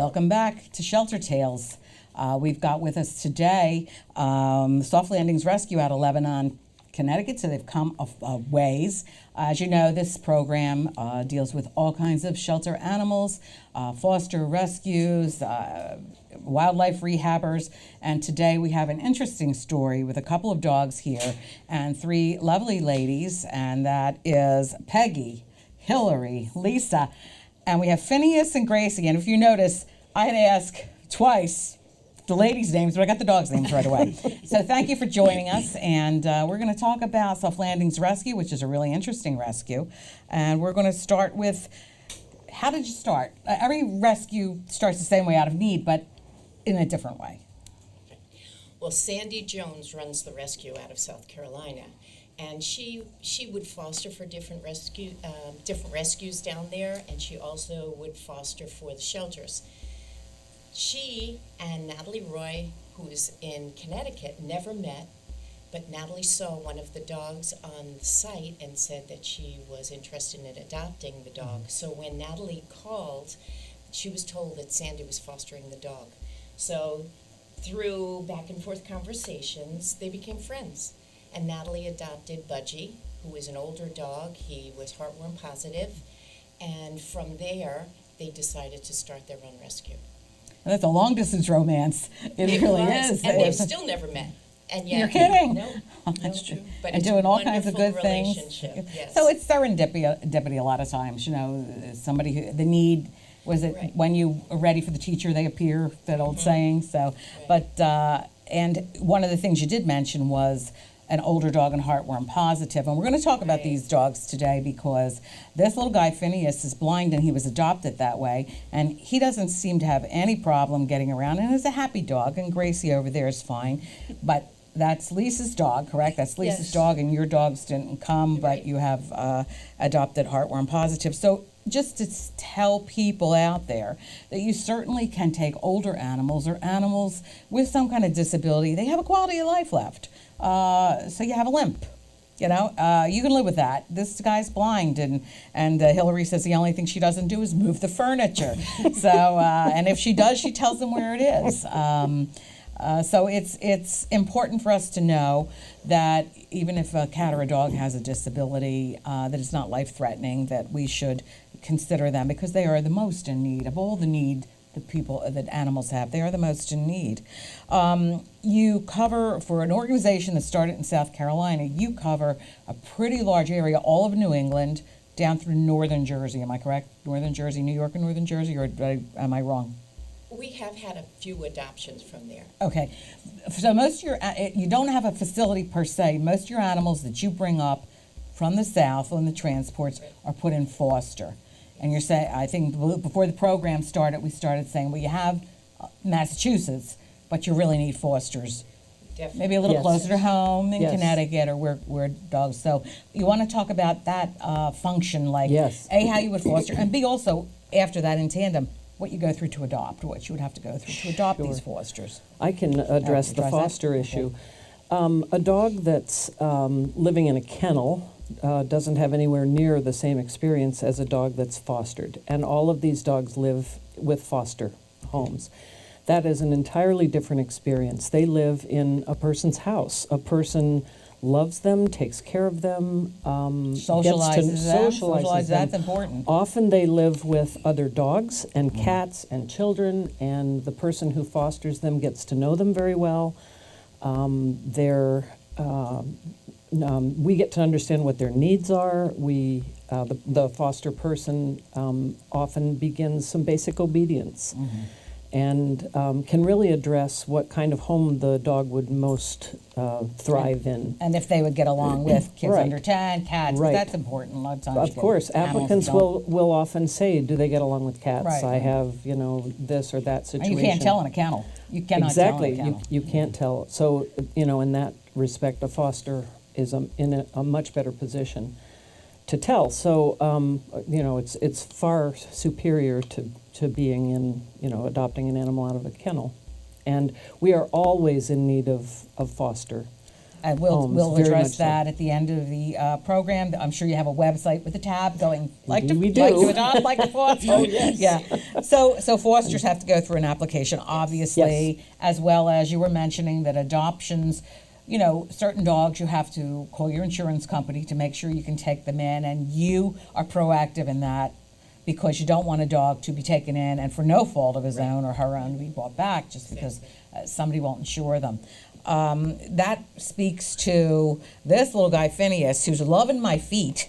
Welcome back to Shelter Tales. We've got with us today SoftLanding's Rescue out of Lebanon, Connecticut, so they've come a ways. As you know, this program deals with all kinds of shelter animals, foster rescues, wildlife rehabbers, and today we have an interesting story with a couple of dogs here and three lovely ladies, and that is Peggy, Hillary, Lisa, and we have Phineas and Gracie. And if you notice, I had to ask twice the ladies' names, but I got the dogs' names right away. So thank you for joining us, and we're going to talk about SoftLanding's rescue, which is a really interesting rescue. And we're going to start with, how did you start? Every rescue starts the same way, out of need, but in a different way. Well, Sandy Jones runs the rescue out of South Carolina, and she would foster for different rescues down there, and she also would foster for the shelters. She and Natalie Roy, who is in Connecticut, never met, but Natalie saw one of the dogs on the site and said that she was interested in adopting the dog. So when Natalie called, she was told that Sandy was fostering the dog. So through back and forth conversations, they became friends. And Natalie adopted Budgie, who is an older dog. He was heartworm positive. And from there, they decided to start their own rescue. And that's a long-distance romance. It really is. And they've still never met. And yet, You're kidding? No, That's true. But and it's doing a all kinds of good things. Yes. So it's serendipity a lot of times. You know, somebody who, the need, was it Right. when you are ready for the teacher, they appear, that old saying. So, Right. but, and one of the things you did mention was an older dog and heartworm positive. And we're going to talk about Right. these dogs today because this little guy, Phineas, is blind and he was adopted that way. And he doesn't seem to have any problem getting around and is a happy dog. And Gracie over there is fine. But that's Lisa's dog, correct? That's Lisa's Yes. dog, and your dogs didn't come, but Right. you have adopted heartworm positive. So just to tell people out there that you certainly can take older animals or animals with some kind of disability. They have a quality of life left. So you have a limp. You know, you can live with that. This guy's blind, and Hillary says the only thing she doesn't do is move the furniture. So, and if she does, she tells them where it is. So it's important for us to know that even if a cat or a dog has a disability, that it's not life-threatening, that we should consider them because they are the most in need of all the need that animals have. They are the most in need. You cover, for an organization that started in South Carolina, you cover a pretty large area, all of New England, down through northern Jersey. Am I correct? Northern Jersey, New York and northern Jersey, or am I wrong? We have had a few adoptions from there. Okay, so most of your, you don't have a facility per se. Most of your animals that you bring up from the south on the transports are put in foster. And you're saying, I think before the program started, we started saying, well, you have Massachusetts, but you really need fosters. Definitely. Maybe a little Yes. closer to home in Yes. Connecticut or where dogs. So you want to talk about that function, like Yes. A, how you would foster, and B, also after that in tandem, what you go through to adopt, what you would have to go through to adopt these fosters. I can address the address that? foster Okay. issue. A dog that's living in a kennel doesn't have anywhere near the same experience as a dog that's fostered. And all of these dogs live with foster homes. That is an entirely different experience. They live in a person's house. A person loves them, takes care of them, Socializes them. That's important. Often they live with other dogs and cats and children, and the person who fosters them gets to know them very well. We get to understand what their needs are. The foster person often begins some basic obedience and can really address what kind of home the dog would most thrive in. And if they would get along with kids Right. under 10, cats, Right. that's important. A lot of times you Of get course, animals applicants that don't. will often say, do they get along with cats? Right. I have, this or that And situation. you can't tell in a kennel. You cannot Exactly, tell in a kennel. you can't tell. So, in that respect, a foster is in a much better position to tell. So, it's far superior to being in, adopting an animal out of a kennel. And we are always in need of foster. And we'll very address much so. that at the end of the program. I'm sure you have a website with a tab going like to We do. like to adopt, like to foster. Oh, yes. Yeah. So fosters have to go through an application, obviously, Yes. as well as you were mentioning that adoptions. You know, certain dogs you have to call your insurance company to make sure you can take them in, and you are proactive in that because you don't want a dog to be taken in and for no fault of his own or her own to be brought back just because somebody won't insure them. That speaks to this little guy, Phineas, who's loving my feet,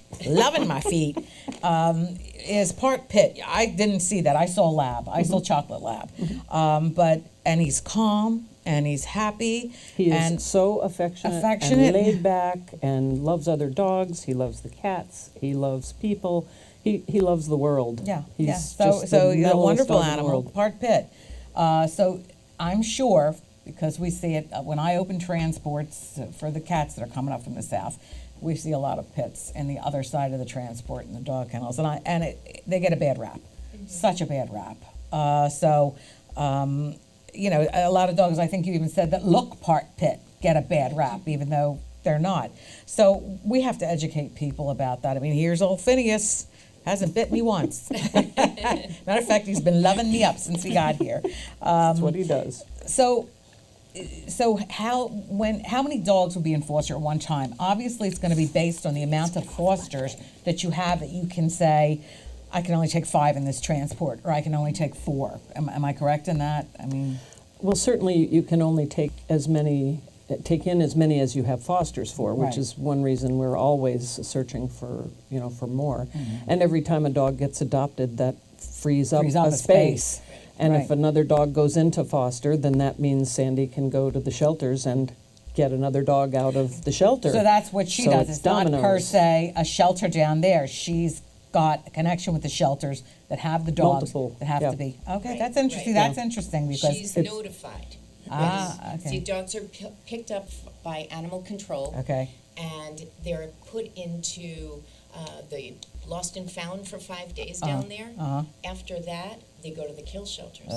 is part pit. I didn't see that. I saw lab. I saw chocolate lab. And he's calm and he's happy. He and is so affectionate affectionate. and laid back and loves other dogs. He loves the cats. He loves people. He loves the world. Yeah, He's yeah. just So the he's a mellowest wonderful dog in the animal, world. part pit. So I'm sure, because we see it when I open transports for the cats that are coming up from the south, we see a lot of pits in the other side of the transport in the dog kennels, and they get a bad rap, such a bad rap. You know, a lot of dogs, I think you even said that look part pit get a bad rap, even though they're not. So we have to educate people about that. I mean, here's old Phineas. Hasn't bit me once. Matter of fact, he's been loving me up since he got here. That's what he does. So how many dogs will be in foster at one time? Obviously, it's going to be based on the amount of fosters that you have that you can say, I can only take 5 in this transport, or I can only take 4. Am I correct in that? I mean, Well, certainly you can only take in as many as you have fosters for, which Right. is one reason we're always searching for more. Mm-hmm. And every time a dog gets adopted, that frees up Frees up a a space. space. And if Right. another dog goes into foster, then that means Sandy can go to the shelters and get another dog out of the shelter. so that's what she So does. it's It's not per dominoes. se a shelter down there. She's got a connection with the shelters that have the dogs Multiple, that have yeah. to be. Okay, Right, that's interesting. right. That's interesting because She's it's- notified. Ah, Yes. okay. See, dogs are picked up by animal control. okay. And they're put into the lost and found for 5 days down there. After that, they go to the kill shelters.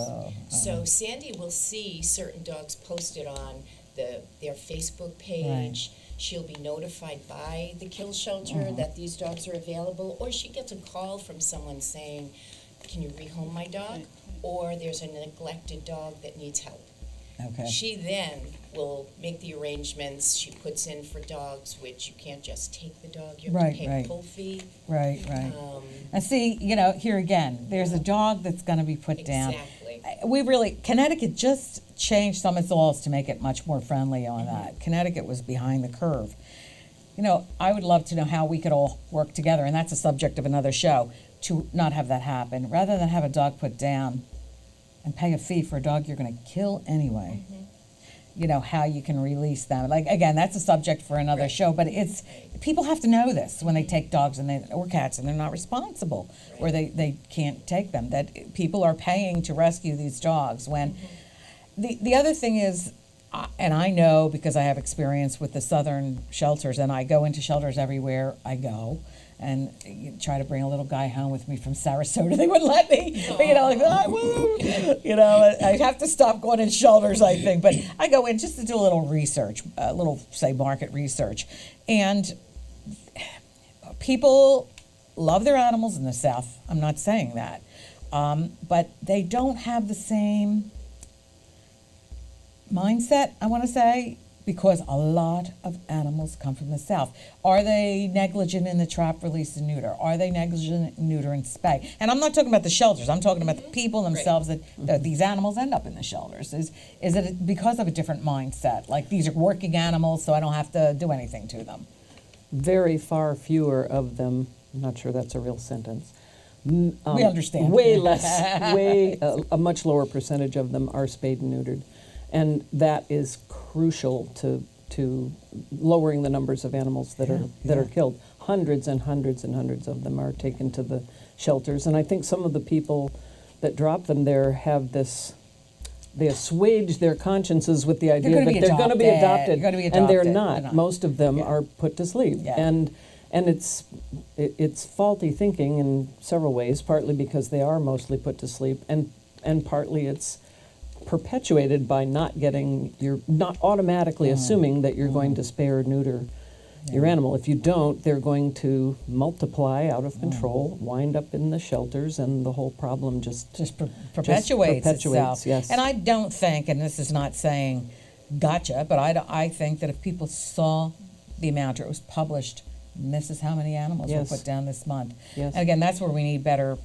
So Sandy will see certain dogs posted on their Facebook page. She'll be notified by the kill shelter that these dogs are available, or she gets a call from someone saying, can you rehome my dog? Or there's a neglected dog that needs help. Okay. She then will make the arrangements. She puts in for dogs, which you can't just take the dog. You have Right, to pay right. a pull fee. Right. And see, you know, here again, there's a dog that's going to be put down. Exactly. Connecticut just changed some of its laws to make it much more friendly on that. Connecticut was behind the curve. You know, I would love to know how we could all work together, and that's a subject of another show, to not have that happen. Rather than have a dog put down and pay a fee for a dog you're going to kill anyway. You know, how you can release them. Like, again, that's a subject for another Right. show, but it's, people have to know this when they take dogs or cats and they're not responsible, or they can't take them, that people are paying to rescue these dogs. When the other thing is, and I know because I have experience with the southern shelters, and I go into shelters everywhere I go, and you try to bring a little guy home with me from Sarasota. They wouldn't let me. You know, like, I won't. You know, I have to stop going in shelters, I think. But I go in just to do a little research, a little, say, market research. And people love their animals in the South. I'm not saying that. But they don't have the same mindset, I want to say, because a lot of animals come from the South. Are they negligent in the trap, release, and neuter? Are they negligent in neuter and spay? And I'm not talking about the shelters. I'm talking about the people themselves that these animals end up in the shelters. Is it because of a different mindset? Like, these are working animals, so I don't have to do anything to them. Very far fewer of them, I'm not sure that's a real sentence. We understand. Way less, a much lower percentage of them are spayed and neutered. And that is crucial to lowering the numbers of animals that are killed. Hundreds and hundreds and hundreds of them are taken to the shelters. And I think some of the people that drop them there have this, they assuage their consciences with the idea gonna that be they're going to be adopted. adopted. They're gonna be And they're adopted. not. They're not. Most of them Yeah. are put to sleep. Yeah. And it's faulty thinking in several ways, partly because they are mostly put to sleep, and partly it's perpetuated by you're not automatically assuming that you're going to spay or neuter your animal. If you don't, they're going to multiply out of control, wind up in the shelters, and the whole problem just perpetuates itself. Yes. And I don't think, and this is not saying gotcha, but I think that if people saw the amount, or it was published, and this is how many animals Yes. were put down this month. Yes. And again, that's where we need better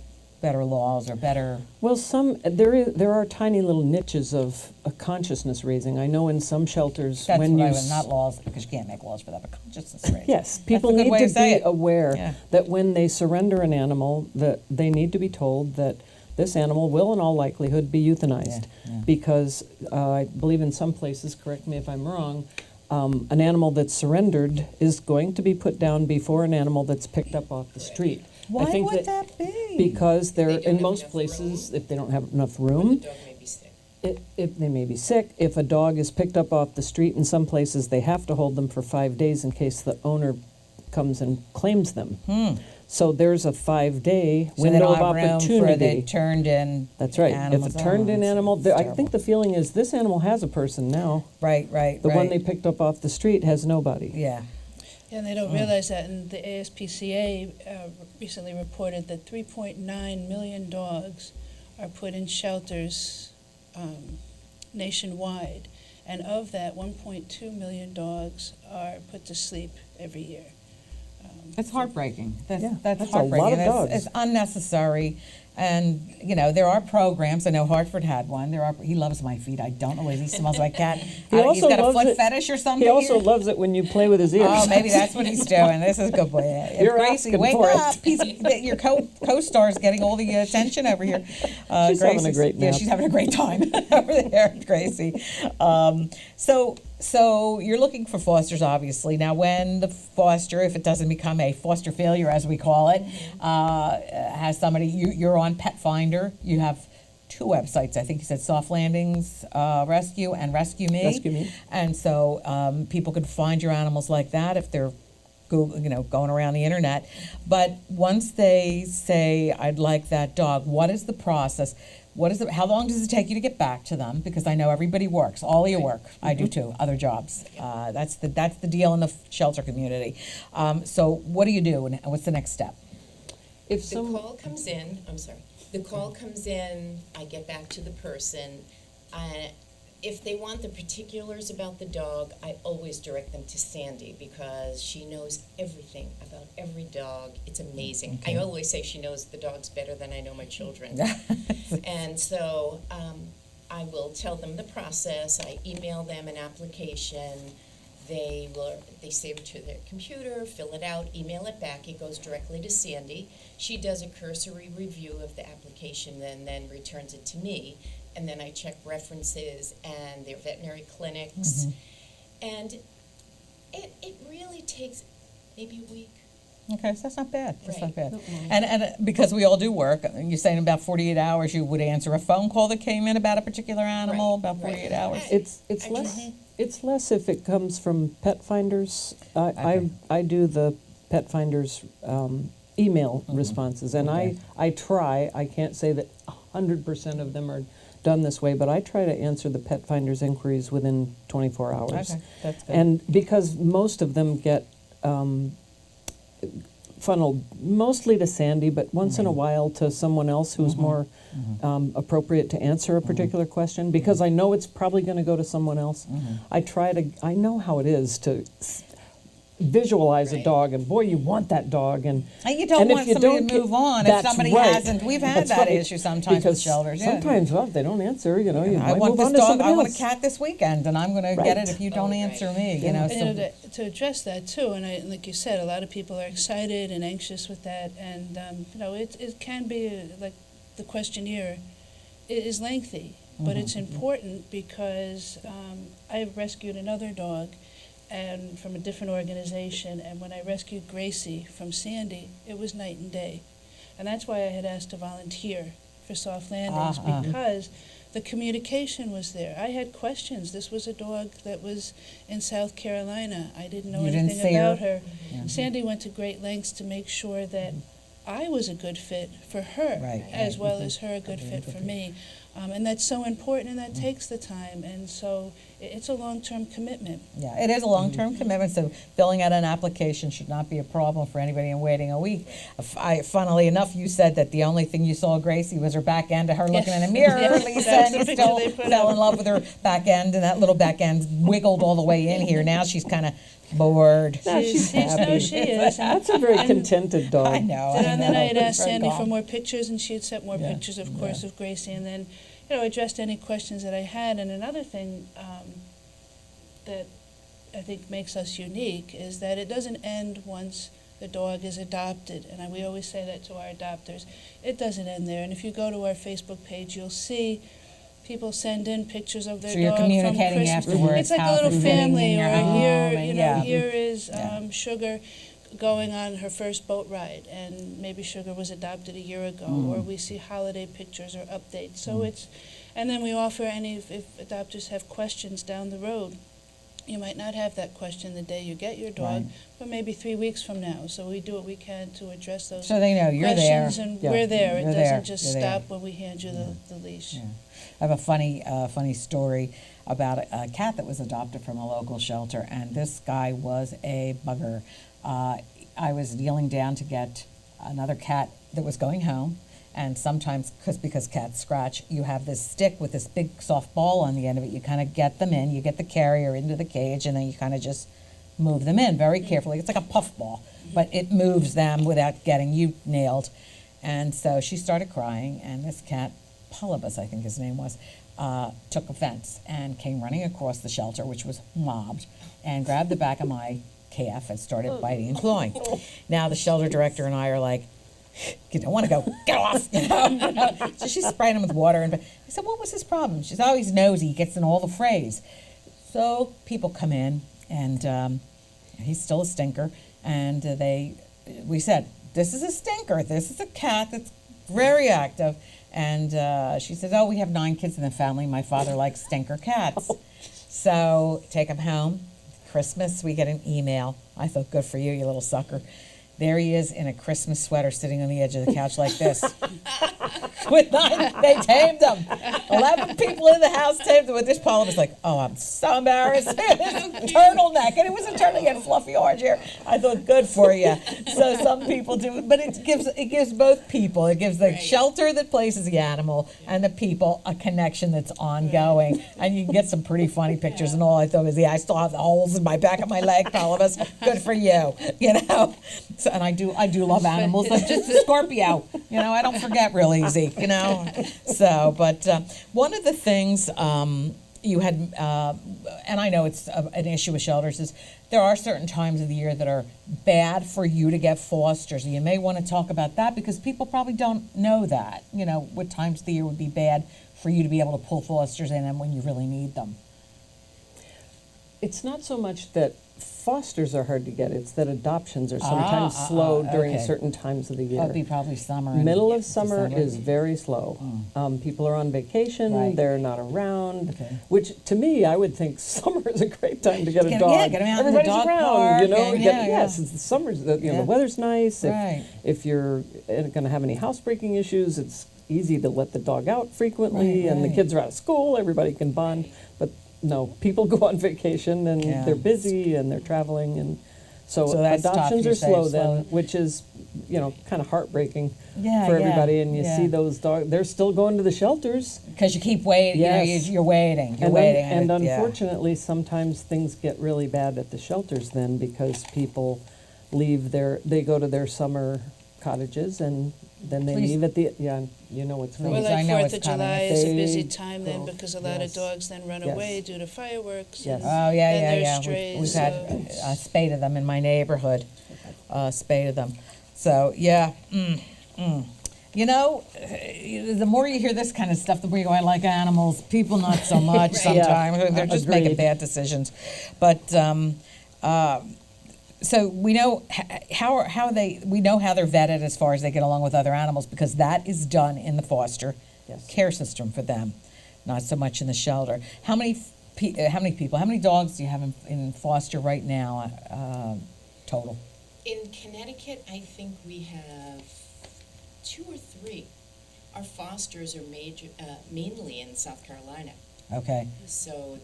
laws or better. Well, there are tiny little niches of consciousness raising. I know in some shelters That's when what I you was, not laws, because you can't make laws for that, but consciousness raising. Yes, That's people a good need way to to say be it. aware Yeah. that when they surrender an animal, that they need to be told that this animal will, in all likelihood, be euthanized. Yeah. Because I believe in some places, correct me if I'm wrong, an animal that's surrendered is going to be put down before an animal that's picked up off the street. Why I think would that be? Because They they're don't in have most enough places, room. if they don't have enough The room, dog may be sick. if they may be sick. If a dog is picked up off the street, in some places they have to hold them for 5 days in case the owner comes and claims them. So there's a 5-day So they window don't of have room for the opportunity. turned in. That's right. Animals. If a turned in Oh, animal, it's I terrible. think the feeling is this animal has a person now. Right. The one they picked up off the street has nobody. Yeah. And they don't realize that, and the ASPCA recently reported that 3.9 million dogs are put in shelters nationwide, and of that, 1.2 million dogs are put to sleep every year. It's heartbreaking. That's that's a heartbreaking. lot of dogs. It's unnecessary. And, there are programs. I know Hartford had one. He loves my feet. I don't know whether he smells like cat. He's also got a loves foot it- fetish or something. He also loves it when you play with his ears. Oh, maybe that's what he's doing. This is a good boy. If You're Gracie, asking wake for it. up. Your co-star's getting all the attention over here. She's having a Gracie's- great Yeah, nap. she's having a great time over there, Gracie. So you're looking for fosters, obviously. Now, when the foster, if it doesn't become a foster failure, as we call it, has somebody, you're on Pet Finder. You have 2 websites. I think you said SoftLanding's Rescue and Rescue Me. Rescue Me. And so people could find your animals like that if they're going around the internet. But once they say, I'd like that dog, what is the process? How long does it take you to get back to them? Because I know everybody works, all of you work. I do too, other jobs. That's the deal in the shelter community. So what do you do, and what's the next step? If The call comes in, the call comes in, I get back to the person. If they want the particulars about the dog, I always direct them to Sandy because she knows everything about every dog. It's amazing. I always say she knows the dogs better than I know my children. And so I will tell them the process. I email them an application. They save it to their computer, fill it out, email it back. It goes directly to Sandy. She does a cursory review of the application and then returns it to me. And then I check references and their veterinary clinics. And it really takes maybe a week. Okay, so that's not bad. That's not Right. bad. And because we all do work, you're saying about 48 hours you would answer a phone call that came in about a particular animal, Right, about 48 right. hours? It's less if it comes from Pet Finders. Okay. I do the Pet Finders email responses, and Okay. I try. I can't say that 100% of them are done this way, but I try to answer the Pet Finders inquiries within 24 hours. Okay, that's good. And because most of them get funneled mostly to Sandy, but once in a while to someone else who's more appropriate to answer a particular question, because I know it's probably going to go to someone else. I know how it is to visualize a Right. dog, and boy, you want that dog, and You don't and if want you somebody don't to get- move on if that's somebody right. hasn't. We've had That's that right. issue sometimes with Because shelters. Yeah. sometimes, well, if they don't answer, you I might want move this on to dog. somebody I want a else. cat this weekend, and I'm going to get Right. it if you don't Oh, right. answer me. Yeah. And to address that too, and like you said, a lot of people are excited and anxious with that, and it can be like the questionnaire is lengthy, but it's important because I've rescued another dog, and from a different organization, and when I rescued Gracie from Sandy, it was night and day, and that's why I had asked to volunteer for Soft Landings because the communication was there. I had questions. This was a dog that was in South Carolina. I didn't know You didn't anything see her? about her. Yeah. Sandy went to great lengths to make sure that I was a good fit for her, Right, as right. well as her a good fit for me. And that's so important, and that takes the time, and so it's a long-term commitment. Yeah, it is a long-term commitment, so filling out an application should not be a problem for anybody in waiting a week. Funnily enough, you said that the only thing you saw Gracie was her back end of her looking in a mirror, Yes, Lisa, that's and the you picture still they put fell up. in love with her back end, and that little back end wiggled all the way in here. Now she's kind of bored. No, she's No, happy. she is. And That's a very contented dog. I know. And then I had asked Very Sandy calm. for more pictures, and she had sent more Yeah, pictures, of course, of Gracie, and then, addressed any questions that I had. And another thing that I think makes us unique is that it doesn't end once the dog is adopted, and we always say that to our adopters. It doesn't end there, and if you go to our Facebook page, you'll see people send in pictures of their So you're dog from communicating Christmas. afterwards It's like a how little it's fitting in family, your or home, here, and yeah. here is Yeah. Sugar going on her first boat ride, and maybe Sugar was adopted a year ago, or we see holiday pictures or updates. So and then we offer if adopters have questions down the road. You might not have that question the day you get your dog, Right. but maybe 3 weeks from now. So we do what we can to address those So they know you're there. questions, and Yeah. we're there. It You're doesn't there. just You're there. stop when we hand you the leash. Yeah. I have a funny story about a cat that was adopted from a local shelter, and this guy was a bugger. I was kneeling down to get another cat that was going home, and sometimes, because cats scratch, you have this stick with this big soft ball on the end of it. You kind of get them in, you get the carrier into the cage, and then you kind of just move them in very carefully. It's like a puff ball, but it moves them without getting you nailed. And so she started crying, and this cat, Polybus, I think his name was, took offense and came running across the shelter, which was mobbed, and grabbed the back of my calf and started biting and clawing. Now the shelter director and I are like, you don't want to go, get off, So she sprayed him with water, and I said, what was his problem? She's always nosy, he gets in all the frays. So people come in, and he's still a stinker, and we said, this is a stinker, this is a cat that's very active. And she said, we have 9 kids in the family. My father likes stinker cats. So take him home. Christmas, we get an email. I thought, good for you, you little sucker. There he is in a Christmas sweater sitting on the edge of the couch like this. With 9, they tamed him. 11 people in the house tamed him. With this Paula was like, I'm so embarrassed. Turtleneck, and it was a turtle. He had fluffy orange hair. I thought, good for you. So some people do it, but it gives both people. It gives the shelter that places the animal and the people a connection that's ongoing. And you can get some pretty funny pictures and all. I thought was, I still have the holes in my back of my leg, Polybus. Good for you, So, and I do love animals. I'm just a Scorpio, I don't forget real easy, So, but one of the things you had, and I know it's an issue with shelters, is there are certain times of the year that are bad for you to get fosters. And you may want to talk about that because people probably don't know that, what times of the year would be bad for you to be able to pull fosters in and when you really need them. It's not so much that fosters are hard to get, it's that adoptions are sometimes slow during okay. certain times of the year. That'd be probably summer. and Middle of summer December. is very slow. People are on vacation, Right. they're not around, Okay. which to me, I would think summer is a great time to get a Get- dog. yeah, get 'em out in the Everybody's dog around, park and yes, it's the summer's, the Yeah. weather's nice. Right. If you're going to have any housebreaking issues, it's easy to let the dog out frequently, Right, and the right. kids are out of school, everybody can bond. But no, people go on vacation and Yeah. they're busy and they're traveling, and so that's tough, adoptions you are say, slow slow. then, which is, kind of heartbreaking Yeah, for yeah, everybody. And you yeah. see those dogs, they're still going to the shelters. Because you keep waiting, Yes. you're waiting, And waiting. yeah. unfortunately, sometimes things get really bad at the shelters then because people they go to their summer cottages and then they Please. leave at what's Please. Or coming. I like know 4th it's of coming. July is a busy They time then go- because a lot yes. of dogs then run Yes. away due to fireworks. Yes. And Oh, yeah, then yeah, there's yeah. strays. We've had so- a spate of them in my neighborhood, a spate of them. So, yeah, the more you hear this kind of stuff, the more you go, I like animals. People not so much sometimes. Yeah, They're just making agreed. bad decisions. But, so we know we know how they're vetted as far as they get along with other animals because that is done in the foster Yes. care system for them, not so much in the shelter. How many dogs do you have in foster right now total? In Connecticut, I think we have 2 or 3 Our fosters are mainly in South Carolina. Okay. So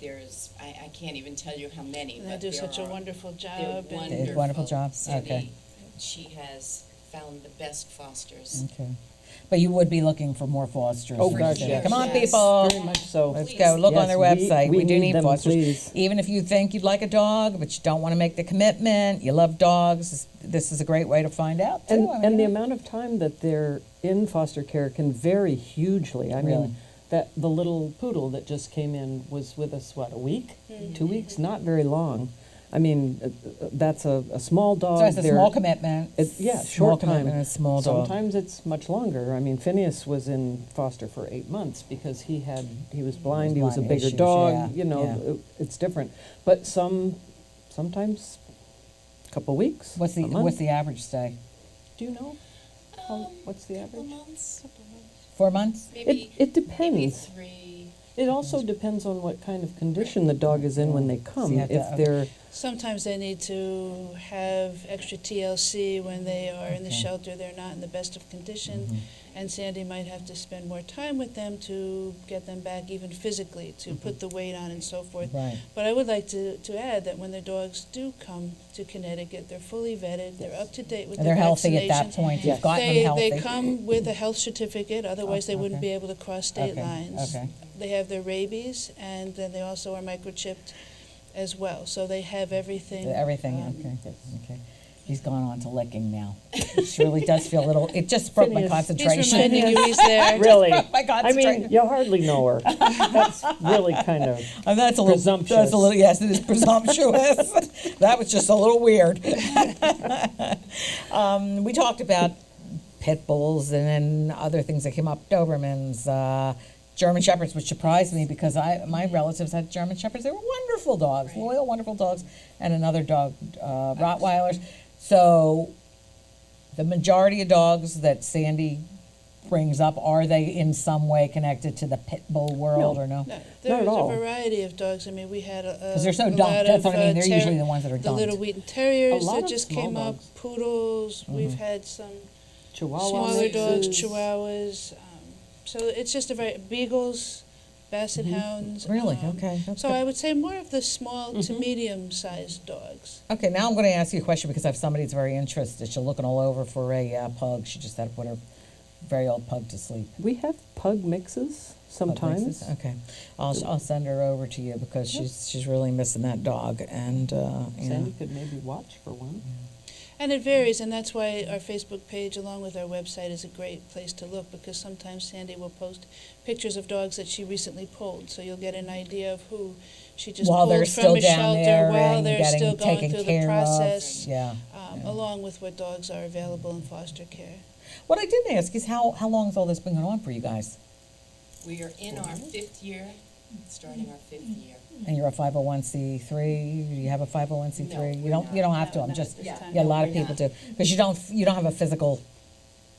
I can't even tell you how many, And they but do there such a are. wonderful job. They're and- wonderful. They do a wonderful job? Sandy, Okay. she has found the best fosters. Okay. But you would be looking for more fosters. Oh, for gosh, sure. yes. Come on, Yes. people. Very much so. Let's Please. go. Look on Yes, their we- website. we do need need them, fosters. please. Even if you think you'd like a dog, but you don't want to make the commitment, you love dogs, this is a great way to find out, too. And the amount of time that they're in foster care can vary hugely. I Really? mean, that the little poodle that just came in was with us, what, a week? 2 weeks? Not very long. I mean, that's a small dog. So it's a They're- small commitment. Yeah, small short time. commitment, a small dog. Sometimes it's much longer. I mean, Phineas was in foster for 8 months because he was blind. He was a blind bigger issues, dog. yeah, You know, yeah. it's different. But sometimes a couple weeks. What's a month. the average stay? Do you know? What's the Couple average? months, 4 months? maybe. It Maybe depends. 3. It also depends on what kind of condition the dog is in when they come. you have to- If they're Sometimes they need to have extra TLC when they are in the Okay. shelter. They're not in the best of condition. Mm-hmm. And Sandy might have to spend more time with them to get them back even physically, to put the weight on and so forth. Right. But I would like to add that when the dogs do come to Connecticut, they're fully vetted, they're up to date with And their they're healthy at that vaccinations. point. Yes. You've gotten them They healthy. come with a health certificate, otherwise they wouldn't okay. be able to cross state Okay, lines. okay. They have their rabies, and then they also are microchipped as well, so they have everything. Everything, um, okay. He's gone on to licking now. It really does feel a little, it just broke my Phineas. He's concentration. reminding you he's there. really, broke my I concentration. mean, you hardly know her. That's really kind of. And that's a little Presumptuous. That's a little, yes, it is presumptuous. That was just a little weird. We talked about pit bulls and then other things that came up, Dobermans, German Shepherds, which surprised me because my relatives had German Shepherds. They were wonderful dogs, loyal, wonderful dogs, and another dog, Rottweilers. So the majority of dogs that Sandy brings up, are they in some way connected to the pit bull world or no? No, Not there's at all. a variety of dogs. I mean, we had a Because they're so a dumped. lot That's of, what I mean. They're ter- usually the ones that are the dumped. little Wheaten Terriers A lot that of just small came dogs. up, poodles. We've had some Chihuahua smaller dogs, mixes. Chihuahuas. So it's just a very beagles, basset hounds. Really? Okay, that's So good. I would say more of the small to medium-sized dogs. Okay, now I'm going to ask you a question because I have somebody that's very interested. She's looking all over for a pug. She just had to put her very old pug to sleep. We have pug mixes Pug sometimes. mixes? Okay, I'll send her over to you because she's really missing that dog. And you Sandy know, could maybe watch for one. And it varies, and that's why our Facebook page, along with our website, is a great place to look, because sometimes Sandy will post pictures of dogs that she recently pulled, so you'll get an idea of who she just while pulled they're from still a down shelter, there while and they're getting still going taken through care the process, of. Yeah. along with what dogs are available in foster care. What I didn't ask is how long has all this been going on for you guys? We are in our 5th year, starting our 5th year. And you're a 501c3. Do you have a 501c3? No, you we're don't. not. You don't have to. No, I'm not just. at this time. Yeah, a lot No, of we're people not. do because you don't have a physical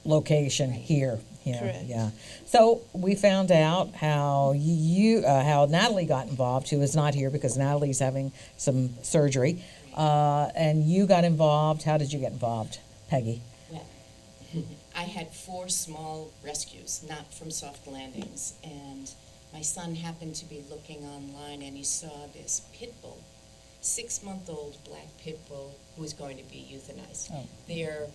location Right. here. Correct. Yeah. So we found out how how Natalie got involved, who is not here because Natalie's having some surgery, and you got involved. How did you get involved, Peggy? Well, I had 4 small rescues, not from soft landings, and my son happened to be looking online and he saw this pit bull, 6-month-old black pit bull who was going to be euthanized. Oh. They're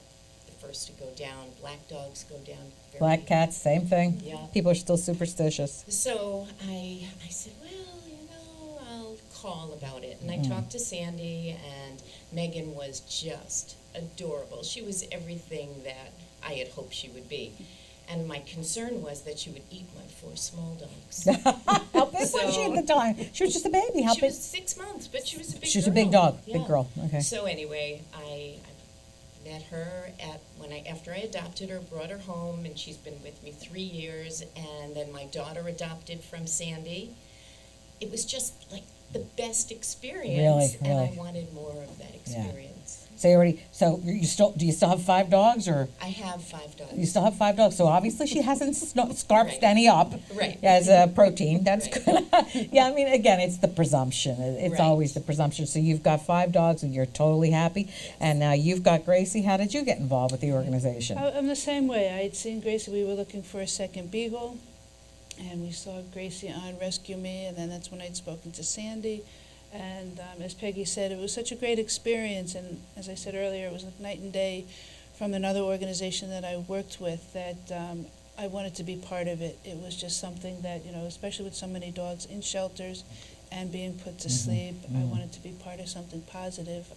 the first to go down. Black dogs go down very Black cats, same thing. Yeah. People are still superstitious. So I said, well, I'll call about it. And I talked to Sandy, and Megan was just adorable. She was everything that I had hoped she would be. And my concern was that she would eat my 4 small dogs. How big was she at the time? She was just a baby. How She big? was 6 months, but she was a big girl. She was a big dog, Yeah. big girl. Okay. So anyway, I met her after I adopted her, brought her home, and she's been with me 3 years. And then my daughter adopted from Sandy. It was just like the best experience, and I Really? wanted more of that experience. So do you still have 5 dogs, or I have 5 dogs. you still have 5 dogs? So obviously she hasn't scarfed Right. any up Right. as a protein. That's Right. good. Yeah, I mean, again, it's the presumption. It's Right. always the presumption. So you've got 5 dogs and you're totally happy. And now you've got Gracie. How did you get involved with the organization? I'm the same way. I had seen Gracie. We were looking for a second beagle, and we saw Gracie on Rescue Me, and then that's when I'd spoken to Sandy. And as Peggy said, it was such a great experience. And as I said earlier, it was like night and day from another organization that I worked with that I wanted to be part of it. It was just something that, especially with so many dogs in shelters and being put to sleep, I wanted to be part of something positive.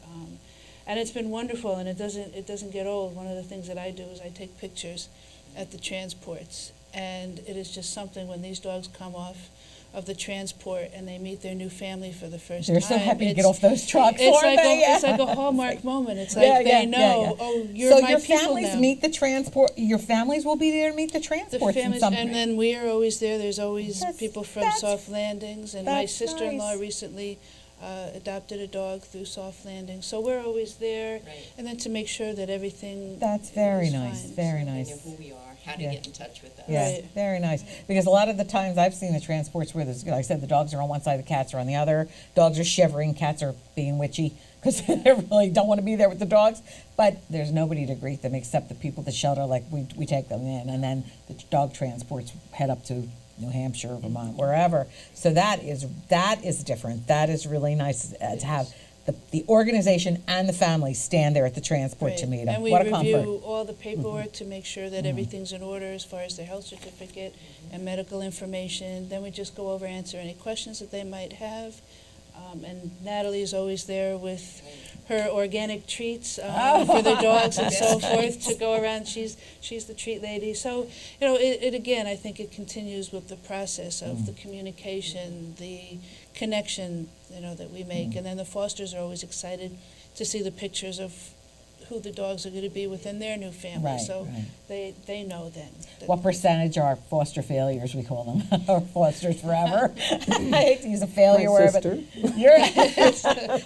And it's been wonderful, and it doesn't get old. One of the things that I do is I take pictures at the transports, and it is just something when these dogs come off of the transport and they meet their new family for the first They're time. so happy to It's- get off those trucks. It's aren't like they? it's like a hallmark moment. It's Yeah, like yeah, they yeah, know, yeah. oh, you're So my your people families now. meet the transport. Your families will be there to meet the The transports in families, some and then we are always there. There's always That's- people from that's- Soft Landings, and my that's sister-in-law nice. recently adopted a dog through Soft Landing. So we're always there, Right. and then to make sure that everything That's very is nice. fine. Very They nice. know who we are, how to Yeah. get in touch with us. Yeah, Right. very nice. Because a lot of the times I've seen the transports where there's, like I said, the dogs are on one side, the cats are on the other. Dogs are shivering, cats are being witchy because they really don't want to be there with the dogs. But there's nobody to greet them except the people at the shelter. Like we take them in, and then the dog transports head up to New Hampshire, Vermont, wherever. So that is different. That is really nice to have the organization and the family stand there at the transport to Right. meet them. And we What a review comfort. all the paperwork to make sure that everything's in order as far as their health certificate and medical information. Then we just go over, answer any questions that they might have. And Natalie's always there with her organic treats for the dogs and so forth to go around. She's the treat lady. So, it again, I think it continues with the process of the communication, the connection, that we make. And then the fosters are always excited to see the pictures of who the dogs are going to be within their new family. Right, So right. they know then. that- What percentage are foster failures, we call them, or fosters forever? I hate to use a failure My word, but sister. you're,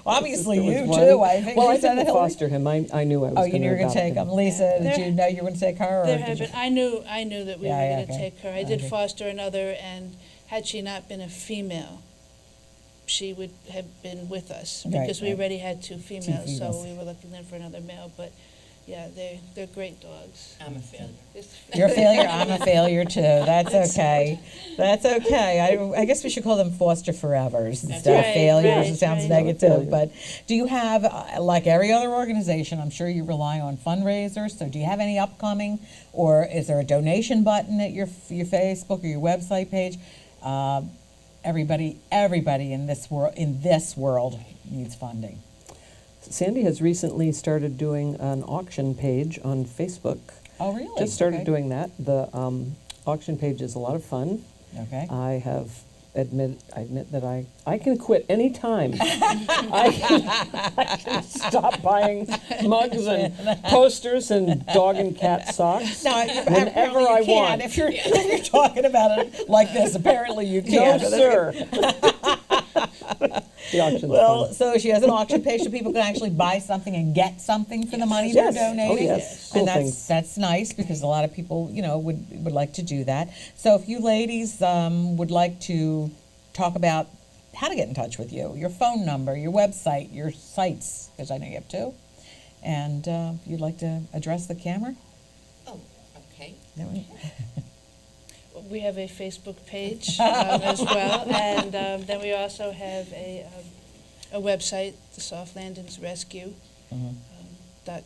obviously Sister you was too, one. I think. Well, I you said didn't it, Hillary? foster him. I knew I was Oh, going you knew you were going to take him. Lisa, did you know you were going to take her? Or There did have you? been, I knew that we Yeah, were yeah, going to okay. take her. I did Okay. foster another, and had she not been a female, she would have been with us Right, because we right. already had two females, so females. we were looking then for another male. But yeah, they're great dogs. I'm a failure. You're a failure. I'm a failure too. That's okay. That's okay. I guess we should call them foster forevers instead of right, failures. right, It sounds right. negative. Failure. But do you have, like every other organization, I'm sure you rely on fundraisers. So do you have any upcoming, or is there a donation button at your Facebook or your website page? Everybody in this world needs funding. Sandy has recently started doing an auction page on Facebook. Oh, really? Just started Okay. doing that. The auction page is a lot of fun. Okay. I admit that I can quit any time. I can stop buying mugs and posters and dog and cat socks No, whenever apparently you I can't. want. If you're talking about it like this, apparently you No, can't. sir. The auction's Well, fun. so she has an auction page so people can actually buy something and get something for the money Yes. they're donating. Oh, yes. Cool And things. that's nice because a lot of people, would like to do that. So if you ladies would like to talk about how to get in touch with you, your phone number, your website, your sites, because I know you have two, and you'd like to address the camera? Oh, okay. We have a Facebook page as well, and then we also have a website, the SoftLanding Rescue.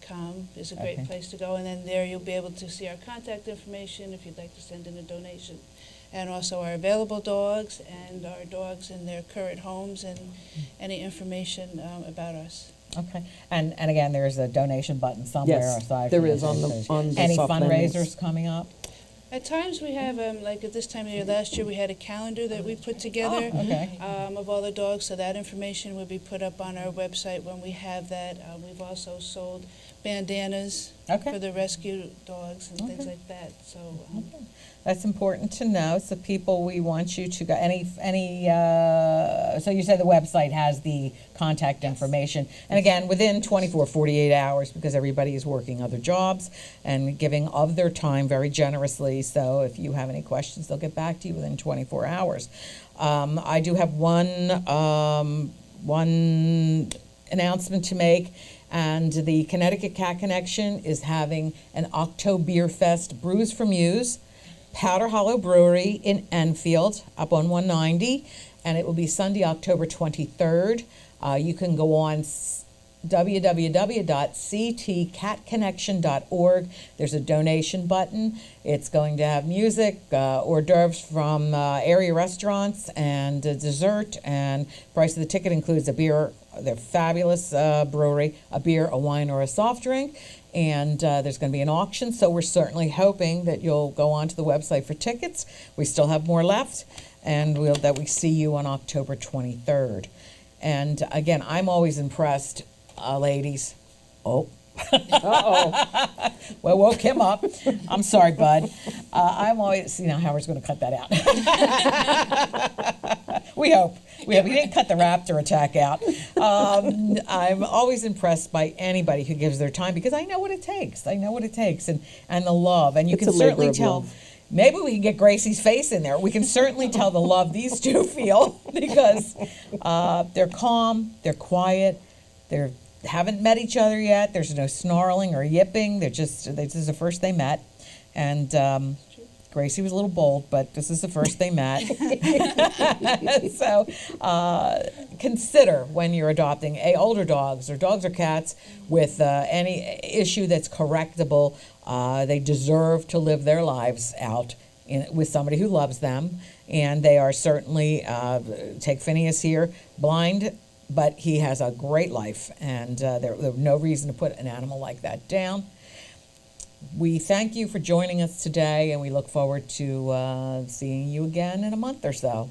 .com is a great Okay. place to go, and then there you'll be able to see our contact information if you'd like to send in a donation, and also our available dogs and our dogs in their current homes and any information about us. Okay. And again, there's a donation button somewhere Yes, aside there from is on the page. on the Any soft landings. fundraisers coming up? At times we have, like at this time of year last year, we had a calendar that we put together Okay. of all the dogs, so that information would be put up on our website when we have that. We've also sold bandanas Okay. for the rescue dogs and things Okay. like that. So That's important to know. So people, we want you to go, so you say the website has the contact information. And again, within 24, 48 hours, because everybody is working other jobs and giving of their time very generously. So if you have any questions, they'll get back to you within 24 hours. I do have one announcement to make. And the Connecticut Cat Connection is having an Oktoberfest Brews for Muse, Powder Hollow Brewery in Enfield, up on 190, and it will be Sunday, October 23rd. You can go on www.ctcatconnection.org. There's a donation button. It's going to have music, hors d'oeuvres from area restaurants, and dessert, and price of the ticket includes a beer. They're fabulous brewery, a beer, a wine, or a soft drink. And there's going to be an auction, so we're certainly hoping that you'll go onto the website for tickets. We still have more left, and that we see you on October 23rd. And again, I'm always impressed, ladies. Oh. Uh-oh. Well, woke him up. I'm sorry, bud. I'm always, Howard's going to cut that out. We hope. We didn't cut the raptor attack out. I'm always impressed by anybody who gives their time, because I know what it takes. I know what it takes, and the love. And you It's can a labor certainly of tell. love. Maybe we can get Gracie's face in there. We can certainly tell the love these two feel, because they're calm, they're quiet, they haven't met each other yet. There's no snarling or yipping. This is the first they met, and Gracie was a little bold, but this is the first they met. So consider, when you're adopting older dogs or cats with any issue that's correctable, they deserve to live their lives out with somebody who loves them. And they are certainly, take Phineas here, blind, but he has a great life, and there's no reason to put an animal like that down. We thank you for joining us today, and we look forward to seeing you again in a month or so.